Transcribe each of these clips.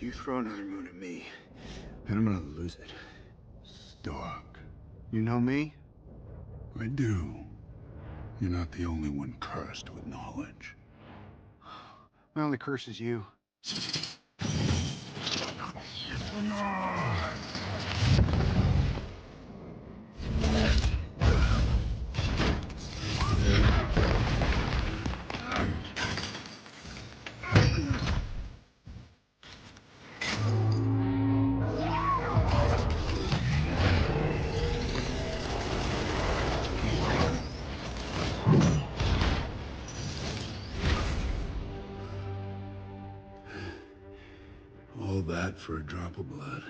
You throw another moon at me, and I'm gonna lose it. Stark. You know me? I do. You're not the only one cursed with knowledge. My only curse is you. All that for a drop of blood.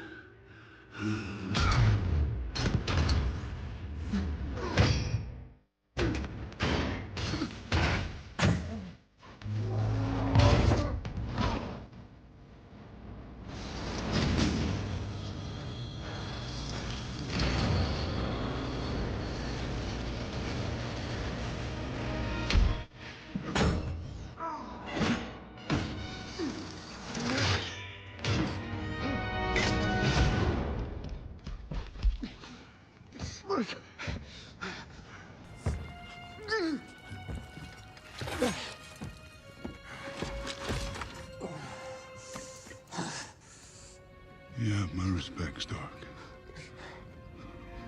You have my respect, Stark.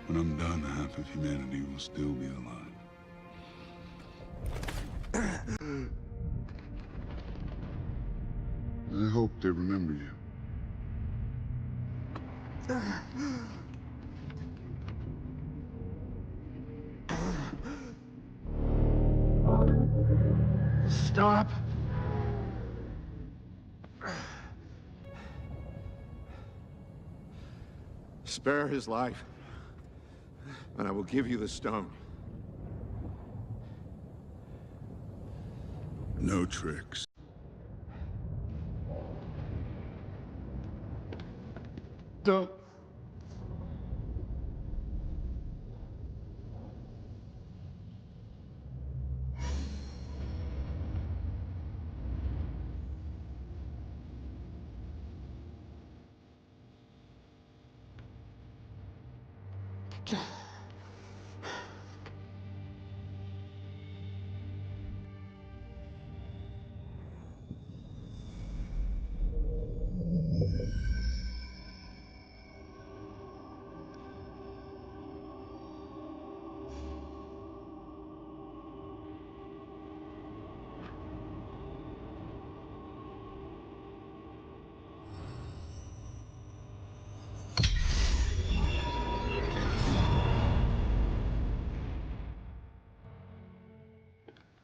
When I'm done, half of humanity will still be alive. I hope they remember you. Stop! Spare his life, and I will give you the stone. No tricks. Don't.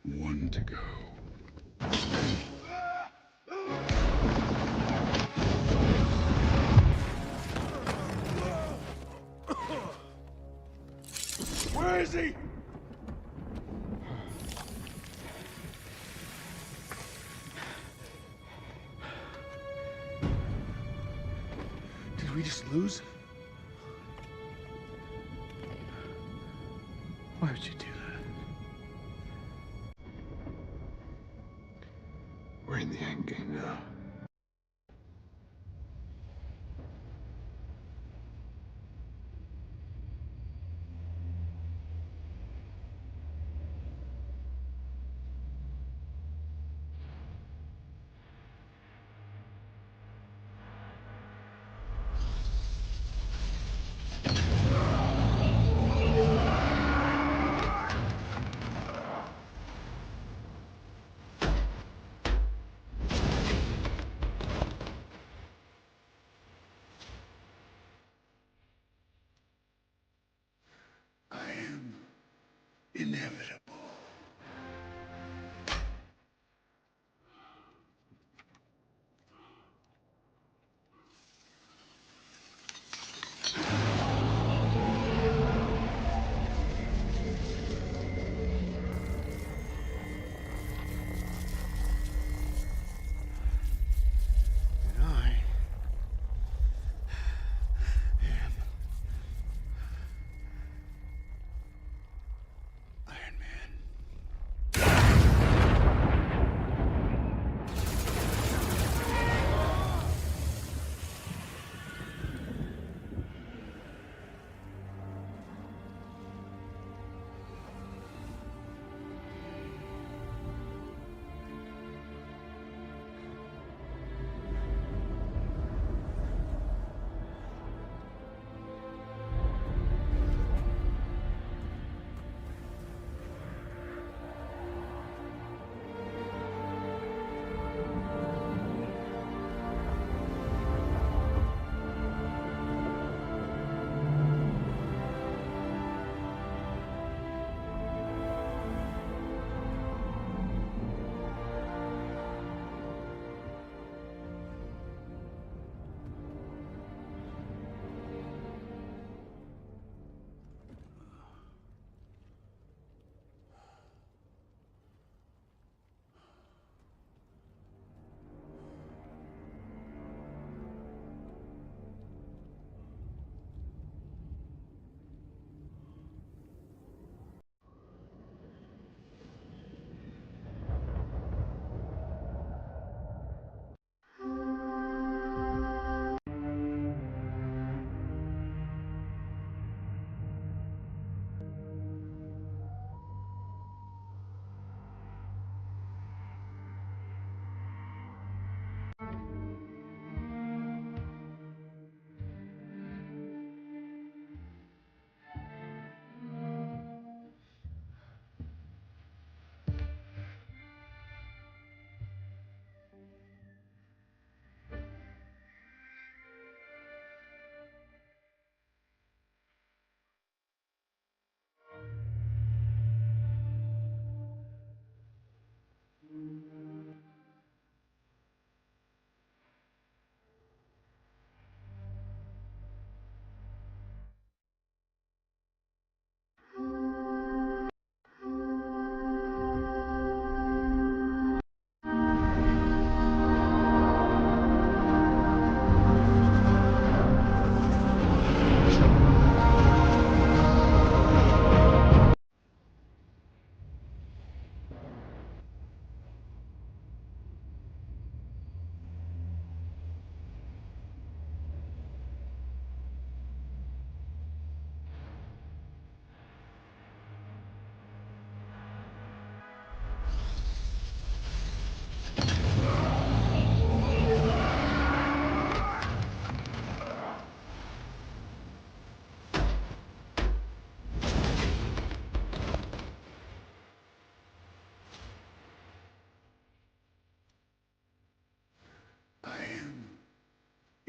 One to go. Where is he? Did we just lose? Why would you do that? We're in the end game now. I am inevitable. Iron Man.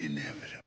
inevitable.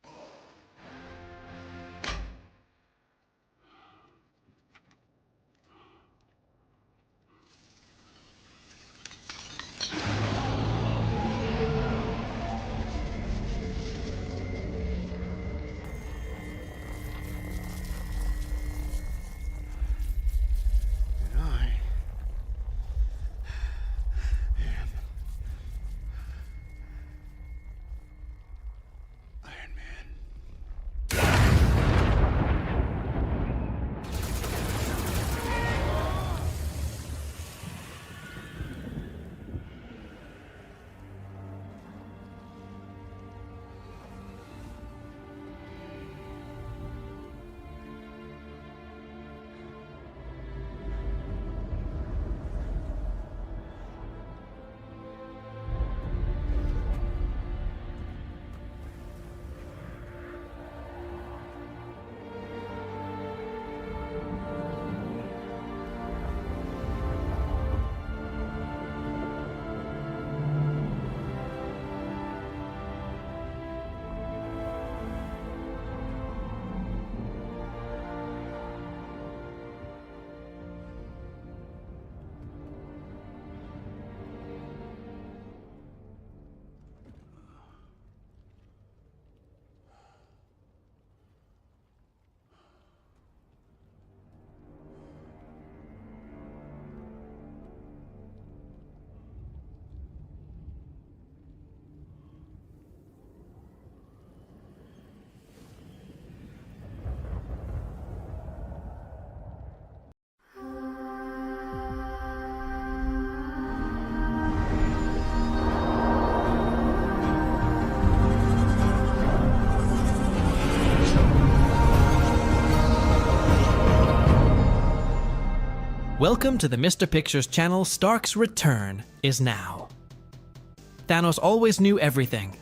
Welcome to the Mr. Pictures channel. Stark's return is now. Thanos always knew everything.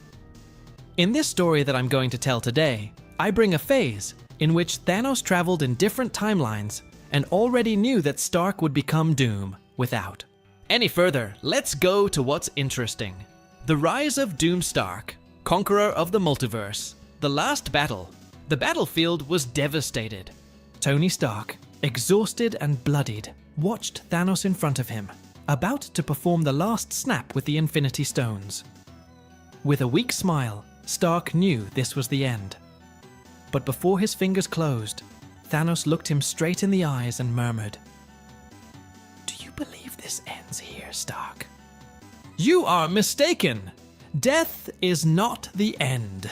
In this story that I'm going to tell today, I bring a phase in which Thanos traveled in different timelines and already knew that Stark would become Doom without any further. Let's go to what's interesting. The rise of Doomstark, conqueror of the multiverse. The last battle. The battlefield was devastated. Tony Stark, exhausted and bloodied, watched Thanos in front of him, about to perform the last snap with the Infinity Stones. With a weak smile, Stark knew this was the end. But before his fingers closed, Thanos looked him straight in the eyes and murmured, "Do you believe this ends here, Stark?" "You are mistaken. Death is not the end,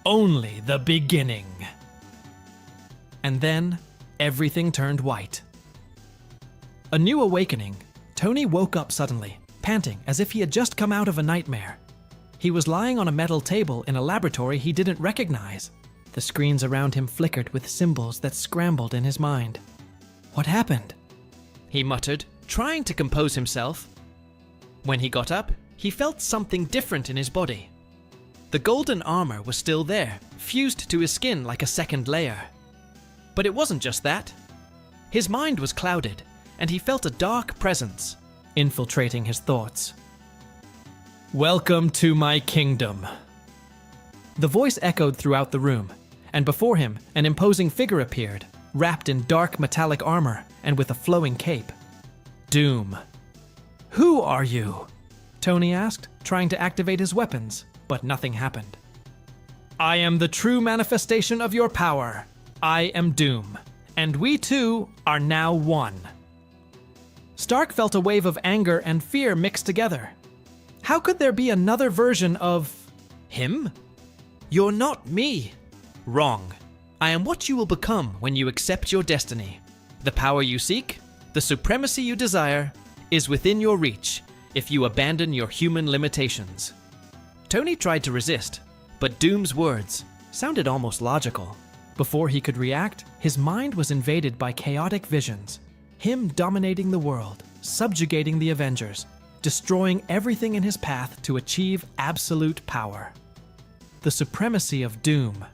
only the beginning." And then, everything turned white. A new awakening. Tony woke up suddenly, panting as if he had just come out of a nightmare. He was lying on a metal table in a laboratory he didn't recognize. The screens around him flickered with symbols that scrambled in his mind. "What happened?" he muttered, trying to compose himself. When he got up, he felt something different in his body. The golden armor was still there, fused to his skin like a second layer. But it wasn't just that. His mind was clouded, and he felt a dark presence infiltrating his thoughts. "Welcome to my kingdom." The voice echoed throughout the room, and before him, an imposing figure appeared, wrapped in dark metallic armor and with a flowing cape. Doom. "Who are you?" Tony asked, trying to activate his weapons, but nothing happened. "I am the true manifestation of your power. I am Doom, and we two are now one." Stark felt a wave of anger and fear mixed together. How could there be another version of him? "You're not me." "Wrong. I am what you will become when you accept your destiny. The power you seek, the supremacy you desire, is within your reach if you abandon your human limitations." Tony tried to resist, but Doom's words sounded almost logical. Before he could react, his mind was invaded by chaotic visions. Him dominating the world, subjugating the Avengers, destroying everything in his path to achieve absolute power. The supremacy of Doom.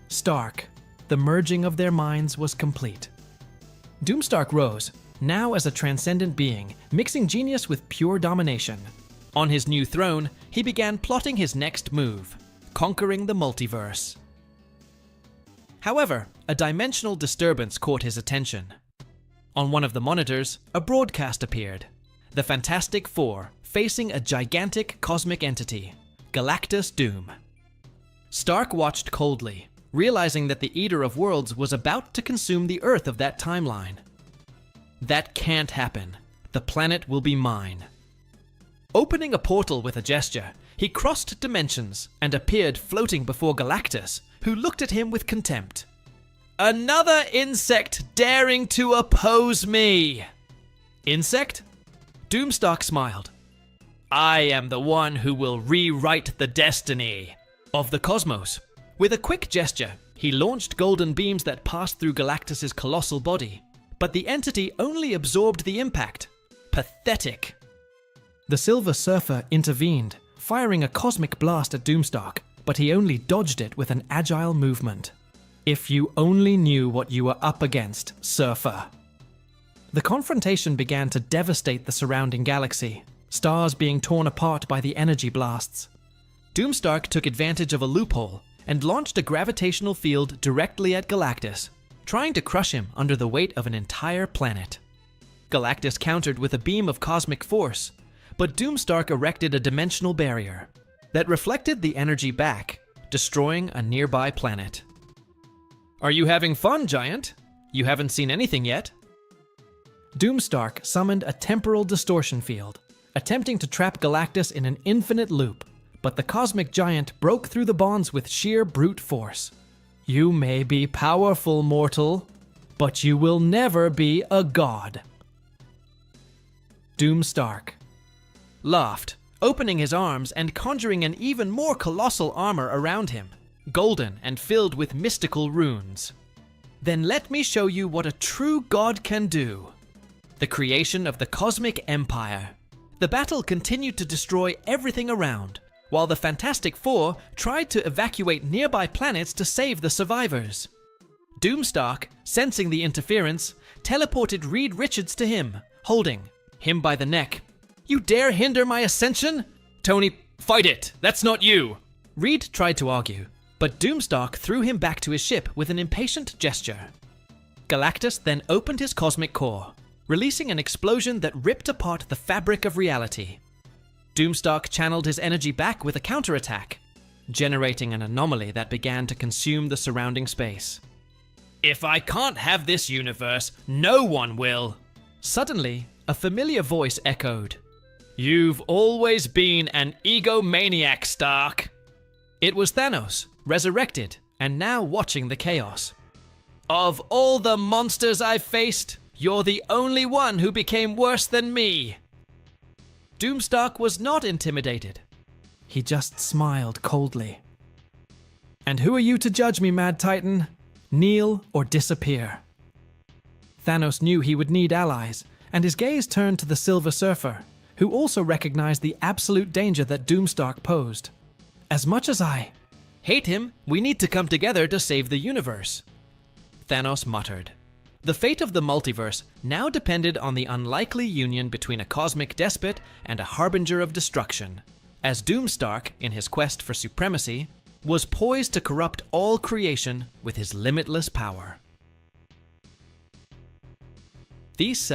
Stark. The merging of their minds was complete. Doomstark rose, now as a transcendent being, mixing genius with pure domination. On his new throne, he began plotting his next move. conquering the multiverse. However, a dimensional disturbance caught his attention. On one of the monitors, a broadcast appeared. The Fantastic Four facing a gigantic cosmic entity, Galactus Doom. Stark watched coldly, realizing that the Eater of Worlds was about to consume the Earth of that timeline. That can't happen. The planet will be mine. Opening a portal with a gesture, he crossed dimensions and appeared floating before Galactus, who looked at him with contempt. Another insect daring to oppose me! Insect? Doomstark smiled. I am the one who will rewrite the destiny of the cosmos. With a quick gesture, he launched golden beams that passed through Galactus's colossal body, but the entity only absorbed the impact. Pathetic. The Silver Surfer intervened, firing a cosmic blast at Doomstark, but he only dodged it with an agile movement. If you only knew what you were up against, Surfer. The confrontation began to devastate the surrounding galaxy, stars being torn apart by the energy blasts. Doomstark took advantage of a loophole and launched a gravitational field directly at Galactus, trying to crush him under the weight of an entire planet. Galactus countered with a beam of cosmic force, but Doomstark erected a dimensional barrier that reflected the energy back, destroying a nearby planet. Are you having fun, Giant? You haven't seen anything yet. Doomstark summoned a temporal distortion field, attempting to trap Galactus in an infinite loop, but the cosmic giant broke through the bonds with sheer brute force. You may be powerful, mortal, but you will never be a god. Doomstark laughed, opening his arms and conjuring an even more colossal armor around him, golden and filled with mystical runes. Then let me show you what a true god can do. The creation of the Cosmic Empire. The battle continued to destroy everything around, while the Fantastic Four tried to evacuate nearby planets to save the survivors. Doomstark, sensing the interference, teleported Reed Richards to him, holding him by the neck. You dare hinder my ascension? Tony, fight it! That's not you! Reed tried to argue, but Doomstark threw him back to his ship with an impatient gesture. Galactus then opened his cosmic core, releasing an explosion that ripped apart the fabric of reality. Doomstark channeled his energy back with a counterattack, generating an anomaly that began to consume the surrounding space. If I can't have this universe, no one will! Suddenly, a familiar voice echoed. You've always been an egomaniac, Stark! It was Thanos, resurrected, and now watching the chaos. Of all the monsters I've faced, you're the only one who became worse than me! Doomstark was not intimidated. He just smiled coldly. And who are you to judge me, Mad Titan? Kneel or disappear. Thanos knew he would need allies, and his gaze turned to the Silver Surfer, who also recognized the absolute danger that Doomstark posed. As much as I hate him, we need to come together to save the universe. Thanos muttered. The fate of the multiverse now depended on the unlikely union between a cosmic despot and a harbinger of destruction, as Doomstark, in his quest for supremacy, was poised to corrupt all creation with his limitless power. This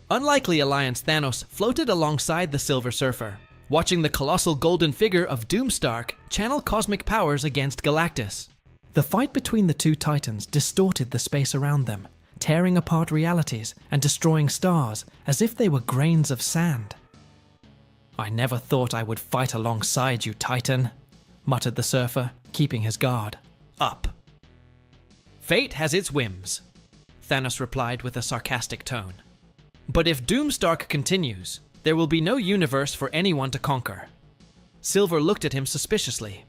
unlikely alliance Thanos floated alongside the Silver Surfer, watching the colossal golden figure of Doomstark channel cosmic powers against Galactus. The fight between the two titans distorted the space around them, tearing apart realities and destroying stars as if they were grains of sand. I never thought I would fight alongside you, Titan, muttered the Surfer, keeping his guard up. Fate has its whims, Thanos replied with a sarcastic tone. But if Doomstark continues, there will be no universe for anyone to conquer. Silver looked at him suspiciously.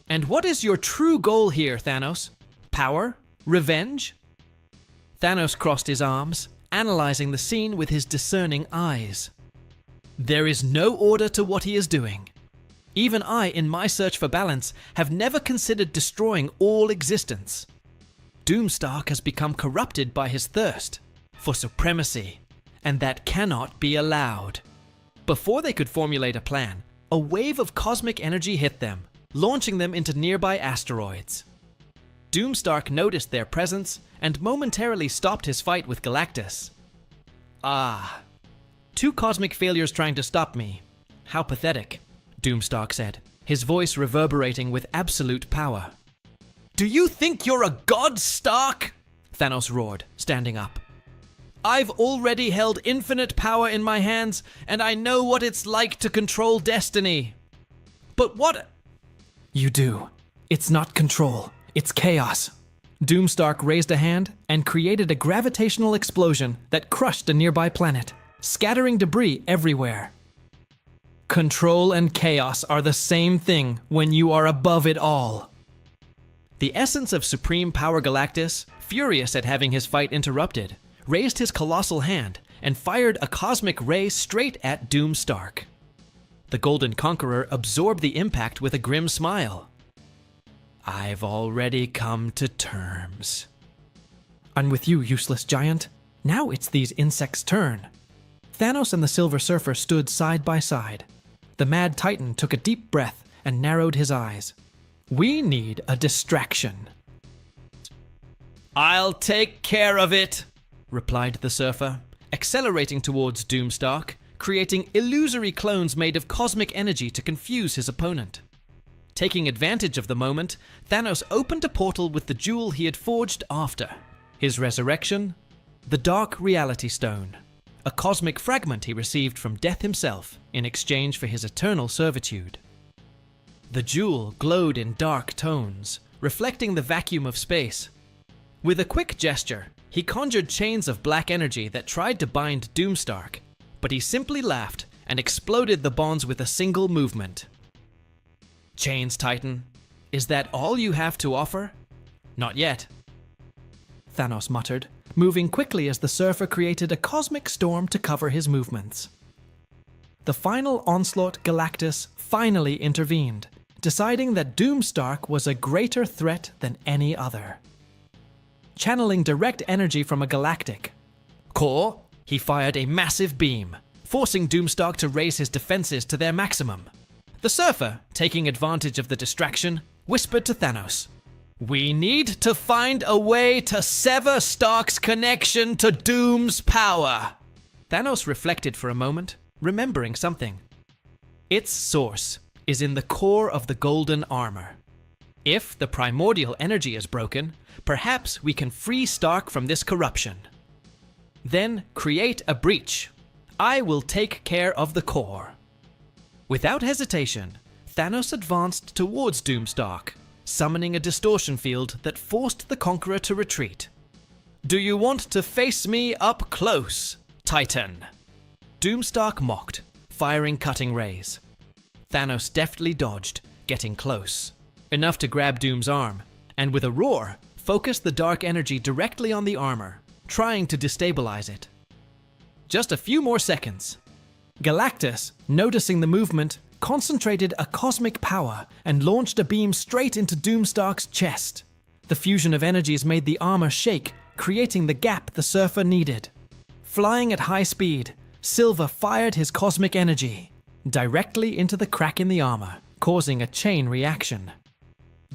And what is your true goal here, Thanos? Power? Revenge? Thanos crossed his arms, analyzing the scene with his discerning eyes. There is no order to what he is doing. Even I, in my search for balance, have never considered destroying all existence. Doomstark has become corrupted by his thirst for supremacy, and that cannot be allowed. Before they could formulate a plan, a wave of cosmic energy hit them, launching them into nearby asteroids. Doomstark noticed their presence and momentarily stopped his fight with Galactus. Ah, 2 cosmic failures trying to stop me. How pathetic, Doomstark said, his voice reverberating with absolute power. Do you think you're a god, Stark? Thanos roared, standing up. I've already held infinite power in my hands, and I know what it's like to control destiny. But what? You do. It's not control. It's chaos. Doomstark raised a hand and created a gravitational explosion that crushed a nearby planet, scattering debris everywhere. Control and chaos are the same thing when you are above it all. The essence of Supreme Power Galactus, furious at having his fight interrupted, raised his colossal hand and fired a cosmic ray straight at Doomstark. The Golden Conqueror absorbed the impact with a grim smile. I've already come to terms. I'm with you, useless giant. Now it's these insects' turn. Thanos and the Silver Surfer stood side by side. The Mad Titan took a deep breath and narrowed his eyes. We need a distraction. I'll take care of it, replied the Surfer, accelerating towards Doomstark, creating illusory clones made of cosmic energy to confuse his opponent. Taking advantage of the moment, Thanos opened a portal with the jewel he had forged after. His resurrection? The Dark Reality Stone, a cosmic fragment he received from Death himself in exchange for his eternal servitude. The jewel glowed in dark tones, reflecting the vacuum of space. With a quick gesture, he conjured chains of black energy that tried to bind Doomstark, but he simply laughed and exploded the bonds with a single movement. Chains, Titan. Is that all you have to offer? Not yet. Thanos muttered, moving quickly as the Surfer created a cosmic storm to cover his movements. The final onslaught Galactus finally intervened, deciding that Doomstark was a greater threat than any other. Channeling direct energy from a galactic core, he fired a massive beam, forcing Doomstark to raise his defenses to their maximum. The Surfer, taking advantage of the distraction, whispered to Thanos, "We need to find a way to sever Stark's connection to Doom's power." Thanos reflected for a moment, remembering something. Its source is in the core of the golden armor. If the primordial energy is broken, perhaps we can free Stark from this corruption. Then create a breach. I will take care of the core. Without hesitation, Thanos advanced towards Doomstark, summoning a distortion field that forced the Conqueror to retreat. Do you want to face me up close, Titan? Doomstark mocked, firing cutting rays. Thanos deftly dodged, getting close, enough to grab Doom's arm, and with a roar, focused the dark energy directly on the armor, trying to destabilize it. Just a few more seconds. Galactus, noticing the movement, concentrated a cosmic power and launched a beam straight into Doomstark's chest. The fusion of energies made the armor shake, creating the gap the Surfer needed. Flying at high speed, Silver fired his cosmic energy directly into the crack in the armor, causing a chain reaction.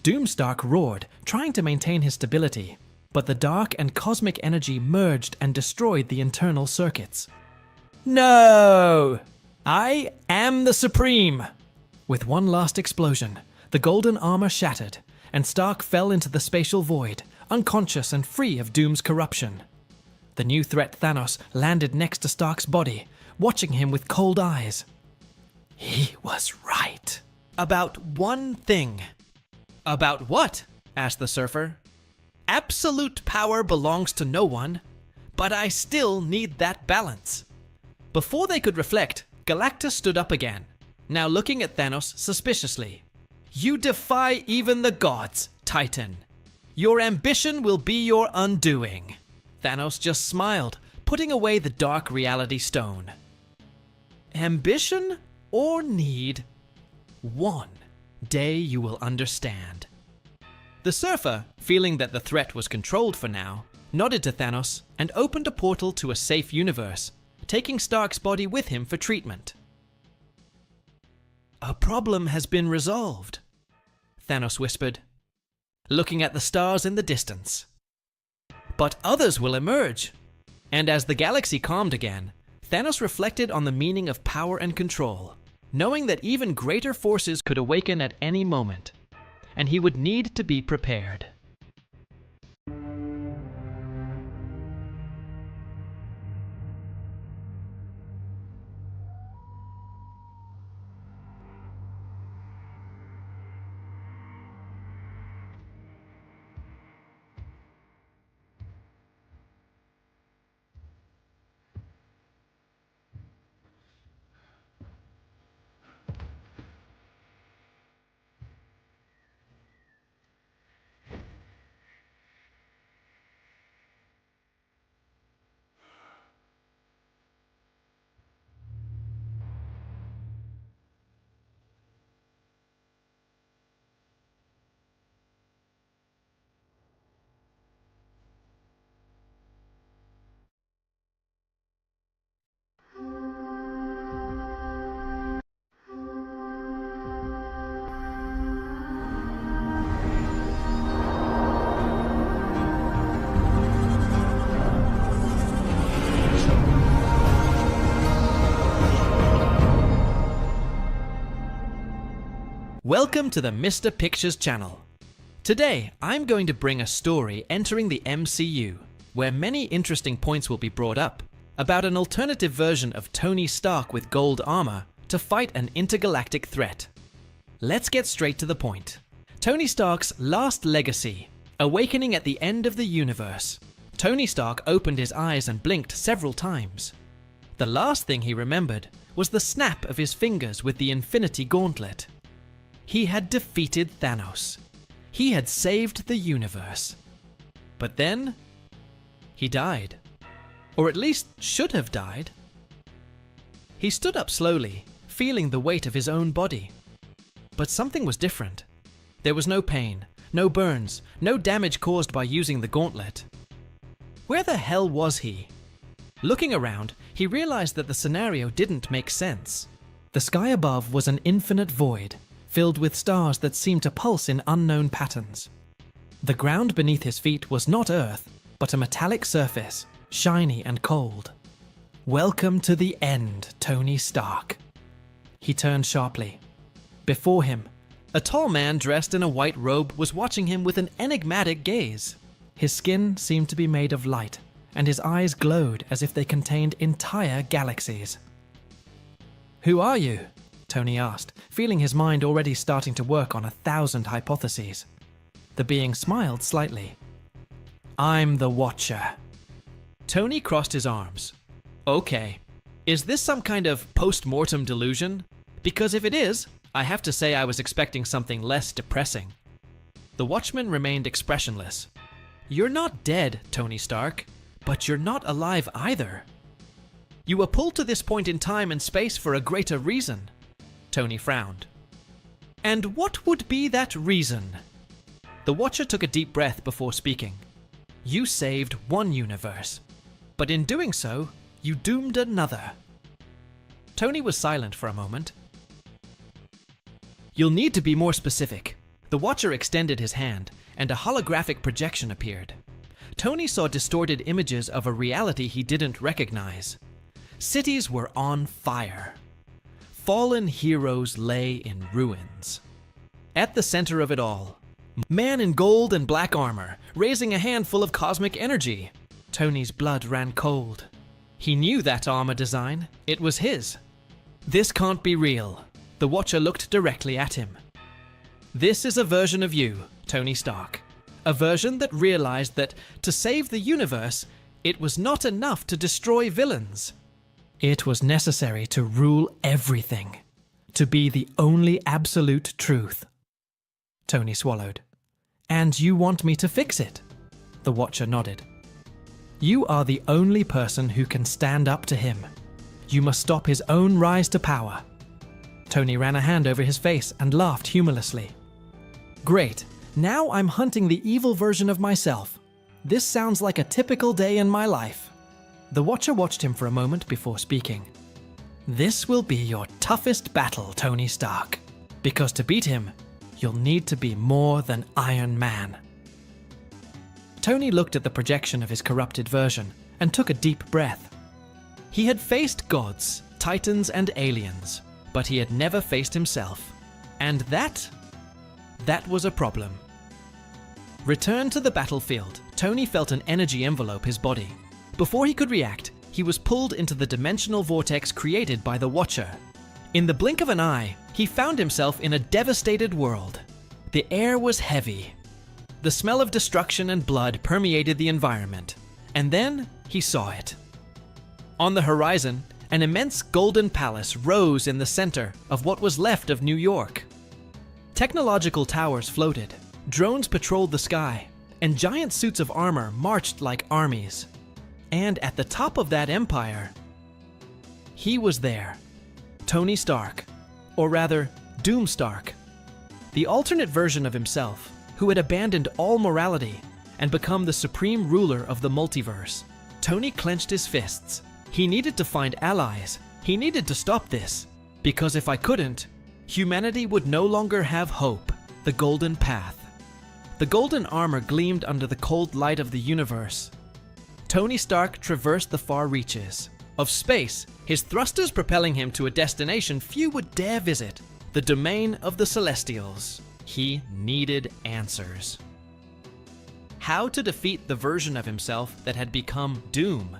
Doomstark roared, trying to maintain his stability, but the dark and cosmic energy merged and destroyed the internal circuits. No! I am the Supreme! With one last explosion, the golden armor shattered, and Stark fell into the spatial void, unconscious and free of Doom's corruption. The new threat Thanos landed next to Stark's body, watching him with cold eyes. He was right. About one thing. About what? Asked the Surfer. Absolute power belongs to no one, but I still need that balance. Before they could reflect, Galactus stood up again, now looking at Thanos suspiciously. You defy even the gods, Titan. Your ambition will be your undoing. Thanos just smiled, putting away the Dark Reality Stone. Ambition or need? One day you will understand. The Surfer, feeling that the threat was controlled for now, nodded to Thanos and opened a portal to a safe universe, taking Stark's body with him for treatment. A problem has been resolved. Thanos whispered, looking at the stars in the distance. But others will emerge. And as the galaxy calmed again, Thanos reflected on the meaning of power and control, knowing that even greater forces could awaken at any moment, and he would need to be prepared. Welcome to the Mr. Pictures channel. Today, I'm going to bring a story entering the MCU, where many interesting points will be brought up, about an alternative version of Tony Stark with gold armor to fight an intergalactic threat. Let's get straight to the point. Tony Stark's last legacy, awakening at the end of the universe. Tony Stark opened his eyes and blinked several times. The last thing he remembered was the snap of his fingers with the Infinity Gauntlet. He had defeated Thanos. He had saved the universe. But then, he died. Or at least should have died. He stood up slowly, feeling the weight of his own body. But something was different. There was no pain, no burns, no damage caused by using the gauntlet. Where the hell was he? Looking around, he realized that the scenario didn't make sense. The sky above was an infinite void, filled with stars that seemed to pulse in unknown patterns. The ground beneath his feet was not Earth, but a metallic surface, shiny and cold. Welcome to the end, Tony Stark. He turned sharply. Before him, a tall man dressed in a white robe was watching him with an enigmatic gaze. His skin seemed to be made of light, and his eyes glowed as if they contained entire galaxies. "Who are you?" Tony asked, feeling his mind already starting to work on 1,000 hypotheses. The being smiled slightly. "I'm the Watcher." Tony crossed his arms. "Okay, is this some kind of post-mortem delusion? Because if it is, I have to say I was expecting something less depressing." The Watchman remained expressionless. "You're not dead, Tony Stark, but you're not alive either. You were pulled to this point in time and space for a greater reason." Tony frowned. "And what would be that reason?" The Watcher took a deep breath before speaking. "You saved one universe, but in doing so, you doomed another." Tony was silent for a moment. "You'll need to be more specific." The Watcher extended his hand, and a holographic projection appeared. Tony saw distorted images of a reality he didn't recognize. Cities were on fire. Fallen heroes lay in ruins. At the center of it all, man in gold and black armor, raising a handful of cosmic energy. Tony's blood ran cold. He knew that armor design. It was his. "This can't be real." The Watcher looked directly at him. "This is a version of you, Tony Stark. A version that realized that to save the universe, it was not enough to destroy villains. It was necessary to rule everything, to be the only absolute truth." Tony swallowed. "And you want me to fix it?" The Watcher nodded. "You are the only person who can stand up to him. You must stop his own rise to power." Tony ran a hand over his face and laughed humorlessly. "Great, now I'm hunting the evil version of myself. This sounds like a typical day in my life." The Watcher watched him for a moment before speaking. "This will be your toughest battle, Tony Stark, because to beat him, you'll need to be more than Iron Man. Tony looked at the projection of his corrupted version and took a deep breath. He had faced gods, titans, and aliens, but he had never faced himself. And that was a problem. Returned to the battlefield, Tony felt an energy envelope his body. Before he could react, he was pulled into the dimensional vortex created by the Watcher. In the blink of an eye, he found himself in a devastated world. The air was heavy. The smell of destruction and blood permeated the environment. And then he saw it. On the horizon, an immense golden palace rose in the center of what was left of New York. Technological towers floated, drones patrolled the sky, and giant suits of armor marched like armies. And at the top of that empire, he was there. Tony Stark, or rather, Doomstark, the alternate version of himself, who had abandoned all morality and become the supreme ruler of the multiverse. Tony clenched his fists. He needed to find allies. He needed to stop this, because if I couldn't, humanity would no longer have hope, the golden path. The golden armor gleamed under the cold light of the universe. Tony Stark traversed the far reaches of space, his thrusters propelling him to a destination few would dare visit, the domain of the Celestials. He needed answers. How to defeat the version of himself that had become Doom?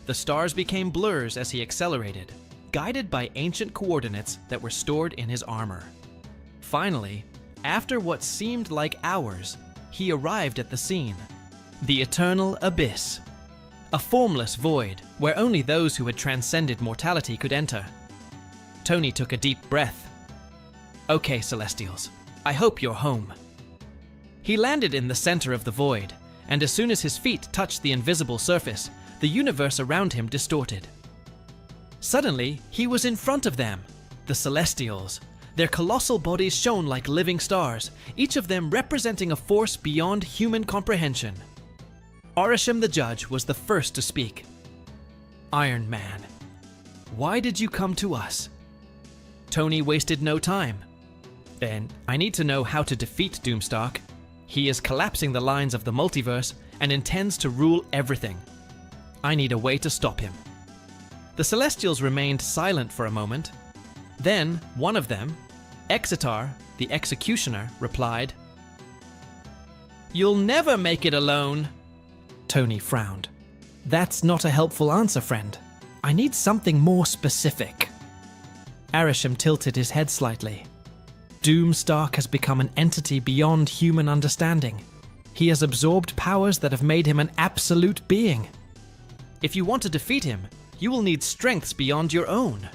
The stars became blurs as he accelerated, guided by ancient coordinates that were stored in his armor. Finally, after what seemed like hours, he arrived at the scene. The Eternal Abyss. A formless void where only those who had transcended mortality could enter. Tony took a deep breath. Okay, Celestials, I hope you're home. He landed in the center of the void, and as soon as his feet touched the invisible surface, the universe around him distorted. Suddenly, he was in front of them, the Celestials. Their colossal bodies shone like living stars, each of them representing a force beyond human comprehension. Arishem the Judge was the first to speak. Iron Man, why did you come to us? Tony wasted no time. Then, I need to know how to defeat Doomstark. He is collapsing the lines of the multiverse and intends to rule everything. I need a way to stop him. The Celestials remained silent for a moment. Then, one of them, Exitar, the Executioner, replied, "You'll never make it alone." Tony frowned. That's not a helpful answer, friend. I need something more specific. Arishem tilted his head slightly. Doomstark has become an entity beyond human understanding. He has absorbed powers that have made him an absolute being. If you want to defeat him, you will need strengths beyond your own.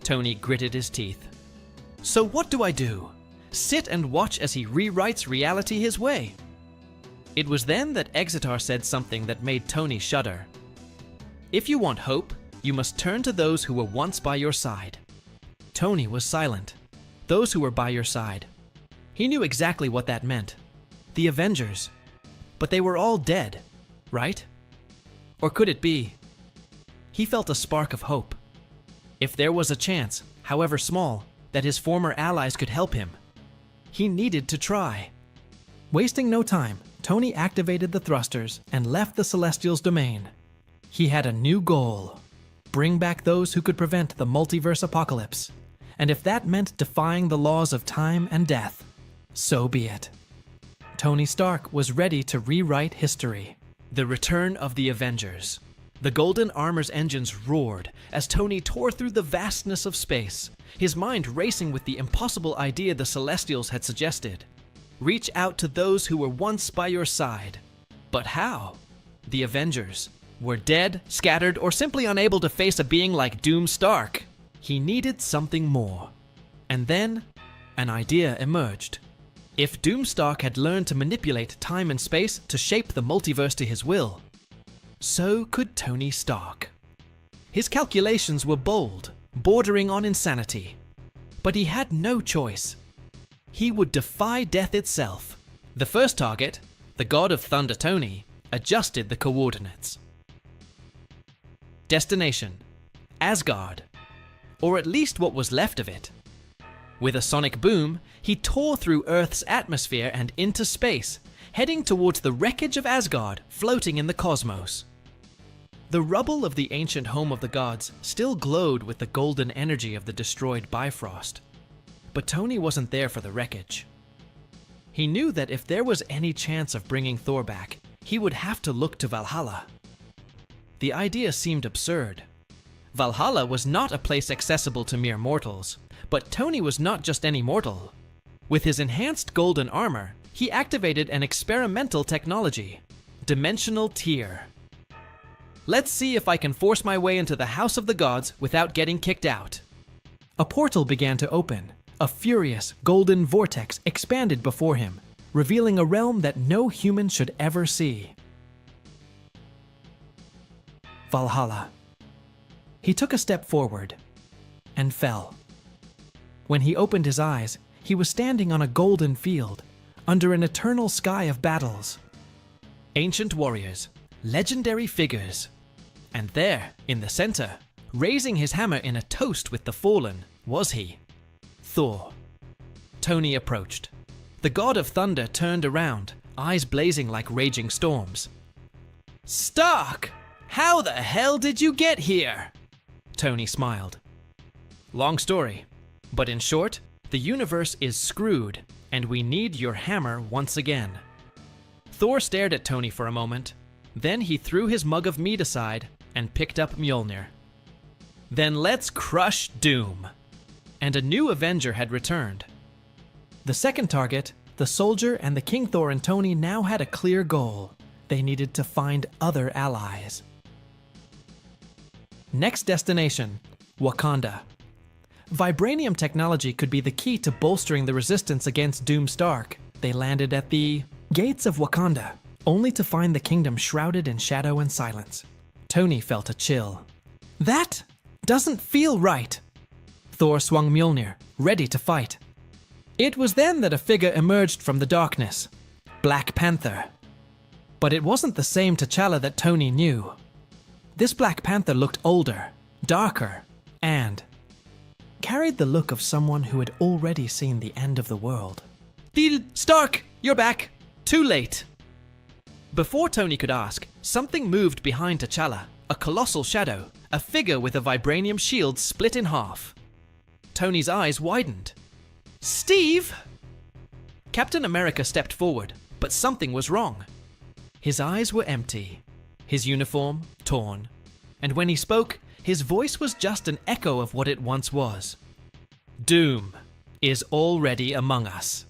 Tony gritted his teeth. So what do I do? Sit and watch as he rewrites reality his way? It was then that Exitar said something that made Tony shudder. If you want hope, you must turn to those who were once by your side. Tony was silent. Those who were by your side. He knew exactly what that meant. The Avengers. But they were all dead, right? Or could it be? He felt a spark of hope. If there was a chance, however small, that his former allies could help him, he needed to try. Wasting no time, Tony activated the thrusters and left the Celestials' domain. He had a new goal. Bring back those who could prevent the multiverse apocalypse. And if that meant defying the laws of time and death, so be it. Tony Stark was ready to rewrite history. The return of the Avengers. The Golden Armor's engines roared as Tony tore through the vastness of space, his mind racing with the impossible idea the Celestials had suggested. Reach out to those who were once by your side. But how? The Avengers were dead, scattered, or simply unable to face a being like Doomstark. He needed something more. And then, an idea emerged. If Doomstark had learned to manipulate time and space to shape the multiverse to his will, so could Tony Stark. His calculations were bold, bordering on insanity. But he had no choice. He would defy death itself. The first target, the god of thunder Tony, adjusted the coordinates. Destination, Asgard, or at least what was left of it. With a sonic boom, he tore through Earth's atmosphere and into space, heading towards the wreckage of Asgard floating in the cosmos. The rubble of the ancient home of the gods still glowed with the golden energy of the destroyed Bifrost. But Tony wasn't there for the wreckage. He knew that if there was any chance of bringing Thor back, he would have to look to Valhalla. The idea seemed absurd. Valhalla was not a place accessible to mere mortals, but Tony was not just any mortal. With his enhanced golden armor, he activated an experimental technology, Dimensional Tier. Let's see if I can force my way into the House of the Gods without getting kicked out. A portal began to open. A furious, golden vortex expanded before him, revealing a realm that no human should ever see. Valhalla. He took a step forward and fell. When he opened his eyes, he was standing on a golden field, under an eternal sky of battles. Ancient warriors, legendary figures. And there, in the center, raising his hammer in a toast with the fallen, was he, Thor. Tony approached. The god of thunder turned around, eyes blazing like raging storms. "Stark! How the hell did you get here?" Tony smiled. Long story, but in short, the universe is screwed, and we need your hammer once again. Thor stared at Tony for a moment, then he threw his mug of mead aside and picked up Mjolnir. Then let's crush Doom. And a new Avenger had returned. The second target, the soldier and the King Thor and Tony now had a clear goal. They needed to find other allies. Next destination, Wakanda. Vibranium technology could be the key to bolstering the resistance against Doomstark. They landed at the gates of Wakanda, only to find the kingdom shrouded in shadow and silence. Tony felt a chill. That doesn't feel right. Thor swung Mjolnir, ready to fight. It was then that a figure emerged from the darkness. Black Panther. But it wasn't the same T'Challa that Tony knew. This Black Panther looked older, darker, and carried the look of someone who had already seen the end of the world. Stark, you're back. Too late. Before Tony could ask, something moved behind T'Challa, a colossal shadow, a figure with a vibranium shield split in half. Tony's eyes widened. Steve! Captain America stepped forward, but something was wrong. His eyes were empty, his uniform torn, and when he spoke, his voice was just an echo of what it once was. Doom is already among us.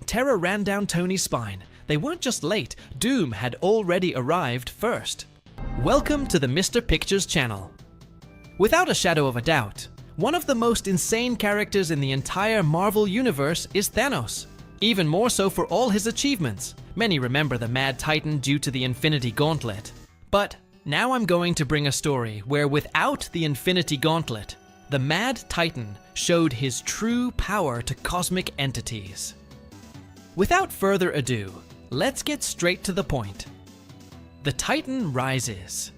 Terror ran down Tony's spine. They weren't just late, Doom had already arrived first. Welcome to the Mr. Pictures channel. Without a shadow of a doubt, one of the most insane characters in the entire Marvel universe is Thanos. Even more so for all his achievements. Many remember the Mad Titan due to the Infinity Gauntlet. But now I'm going to bring a story where without the Infinity Gauntlet, the Mad Titan showed his true power to cosmic entities. Without further ado, let's get straight to the point. The Titan rises.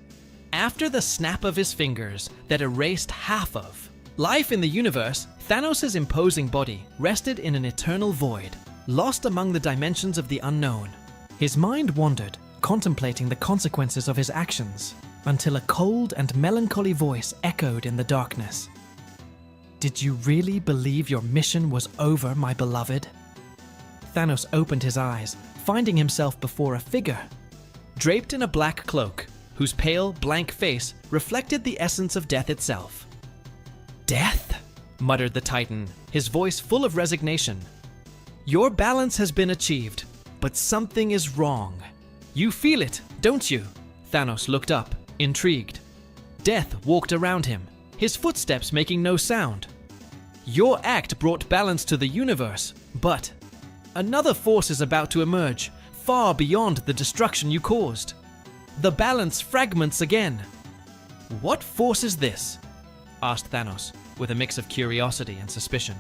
After the snap of his fingers that erased half of life in the universe, Thanos' imposing body rested in an eternal void, lost among the dimensions of the unknown. His mind wandered, contemplating the consequences of his actions, until a cold and melancholy voice echoed in the darkness. Did you really believe your mission was over, my beloved? Thanos opened his eyes, finding himself before a figure, draped in a black cloak, whose pale, blank face reflected the essence of death itself. Death? Muttered the Titan, his voice full of resignation. Your balance has been achieved, but something is wrong. You feel it, don't you? Thanos looked up, intrigued. Death walked around him, his footsteps making no sound. Your act brought balance to the universe, but another force is about to emerge, far beyond the destruction you caused. The balance fragments again. What force is this? Asked Thanos, with a mix of curiosity and suspicion.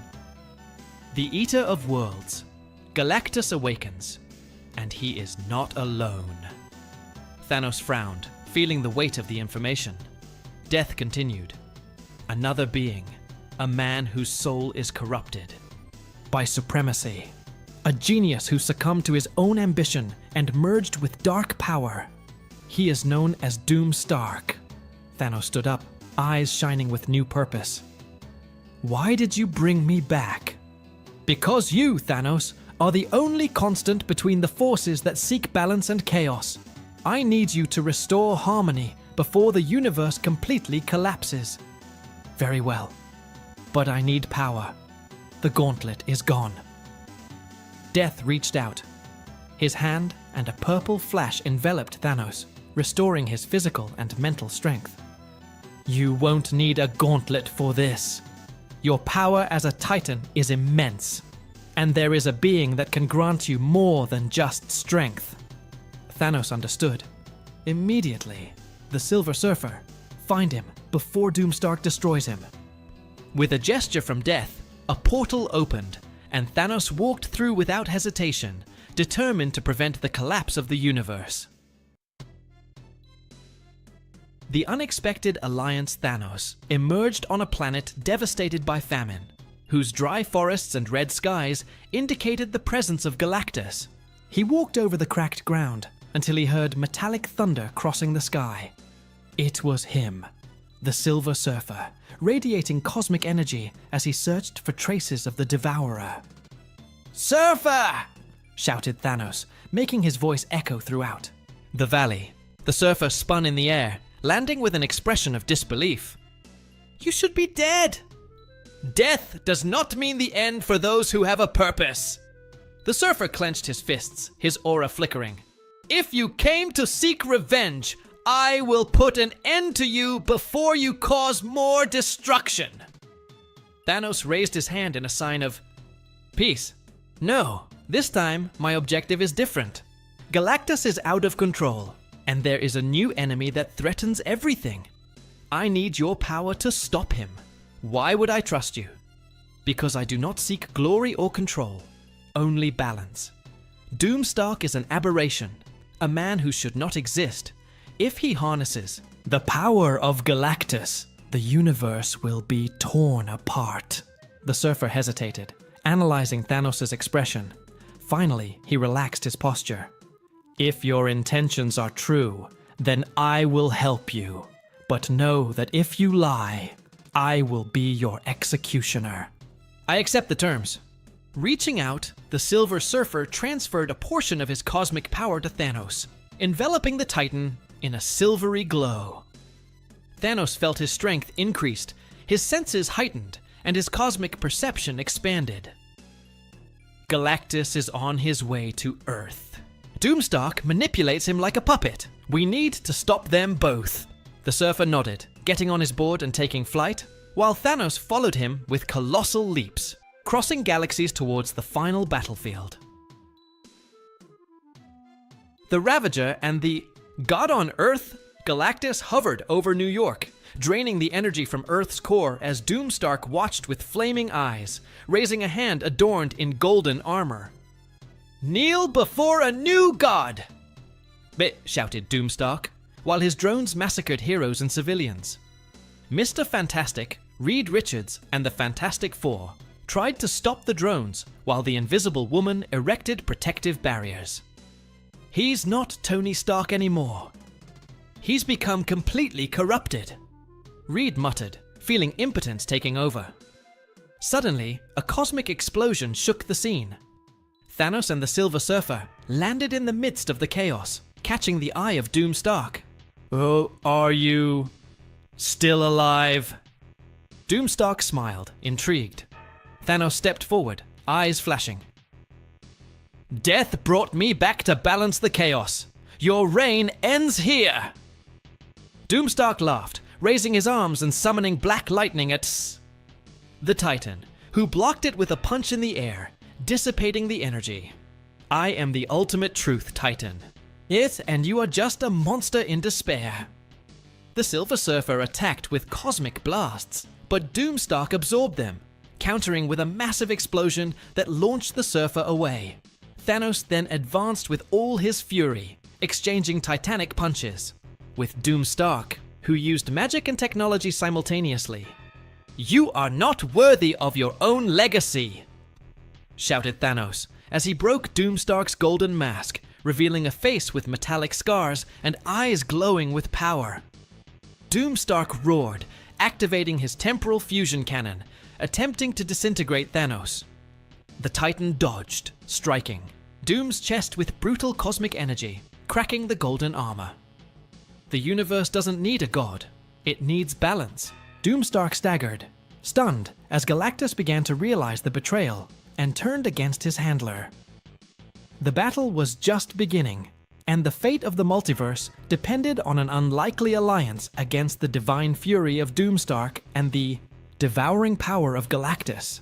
The Eater of Worlds. Galactus awakens, and he is not alone. Thanos frowned, feeling the weight of the information. Death continued. Another being. a man whose soul is corrupted by supremacy. A genius who succumbed to his own ambition and merged with dark power. He is known as Doomstark. Thanos stood up, eyes shining with new purpose. Why did you bring me back? Because you, Thanos, are the only constant between the forces that seek balance and chaos. I need you to restore harmony before the universe completely collapses. Very well. But I need power. The gauntlet is gone. Death reached out. His hand and a purple flash enveloped Thanos, restoring his physical and mental strength. You won't need a gauntlet for this. Your power as a Titan is immense, and there is a being that can grant you more than just strength. Thanos understood. Immediately, the Silver Surfer, find him before Doomstark destroys him. With a gesture from Death, a portal opened, and Thanos walked through without hesitation, determined to prevent the collapse of the universe. The unexpected Alliance Thanos emerged on a planet devastated by famine, whose dry forests and red skies indicated the presence of Galactus. He walked over the cracked ground until he heard metallic thunder crossing the sky. It was him, the Silver Surfer, radiating cosmic energy as he searched for traces of the Devourer. "Surfer!" shouted Thanos, making his voice echo throughout the valley. The Surfer spun in the air, landing with an expression of disbelief. "You should be dead!" "Death does not mean the end for those who have a purpose." The Surfer clenched his fists, his aura flickering. "If you came to seek revenge, I will put an end to you before you cause more destruction." Thanos raised his hand in a sign of peace. "No, this time my objective is different. Galactus is out of control, and there is a new enemy that threatens everything. I need your power to stop him. Why would I trust you? Because I do not seek glory or control, only balance. Doomstark is an aberration, a man who should not exist. If he harnesses the power of Galactus, the universe will be torn apart." The Surfer hesitated, analyzing Thanos' expression. Finally, he relaxed his posture. "If your intentions are true, then I will help you. But know that if you lie, I will be your executioner." "I accept the terms." Reaching out, the Silver Surfer transferred a portion of his cosmic power to Thanos, enveloping the Titan in a silvery glow. Thanos felt his strength increased, his senses heightened, and his cosmic perception expanded. Galactus is on his way to Earth. Doomstark manipulates him like a puppet. We need to stop them both. The Surfer nodded, getting on his board and taking flight, while Thanos followed him with colossal leaps, crossing galaxies towards the final battlefield. The Ravager and the God on Earth, Galactus hovered over New York, draining the energy from Earth's core as Doomstark watched with flaming eyes, raising a hand adorned in golden armor. "Kneel before a new god!" shouted Doomstark, while his drones massacred heroes and civilians. Mr. Fantastic, Reed Richards, and the Fantastic Four tried to stop the drones while the Invisible Woman erected protective barriers. "He's not Tony Stark anymore. He's become completely corrupted," Reed muttered, feeling impotence taking over. Suddenly, a cosmic explosion shook the scene. Thanos and the Silver Surfer landed in the midst of the chaos, catching the eye of Doomstark. "Oh, are you still alive?" Doomstark smiled, intrigued. Thanos stepped forward, eyes flashing. "Death brought me back to balance the chaos. Your reign ends here." Doomstark laughed, raising his arms and summoning black lightning at the Titan, who blocked it with a punch in the air, dissipating the energy. "I am the ultimate truth, Titan. It and you are just a monster in despair." The Silver Surfer attacked with cosmic blasts, but Doomstark absorbed them, countering with a massive explosion that launched the Surfer away. Thanos then advanced with all his fury, exchanging titanic punches, with Doomstark, who used magic and technology simultaneously. "You are not worthy of your own legacy!" shouted Thanos as he broke Doomstark's golden mask, revealing a face with metallic scars and eyes glowing with power. Doomstark roared, activating his temporal fusion cannon, attempting to disintegrate Thanos. The Titan dodged, striking Doom's chest with brutal cosmic energy, cracking the golden armor. The universe doesn't need a god, it needs balance. Doomstark staggered, stunned as Galactus began to realize the betrayal and turned against his handler. The battle was just beginning, and the fate of the multiverse depended on an unlikely alliance against the divine fury of Doomstark and the devouring power of Galactus.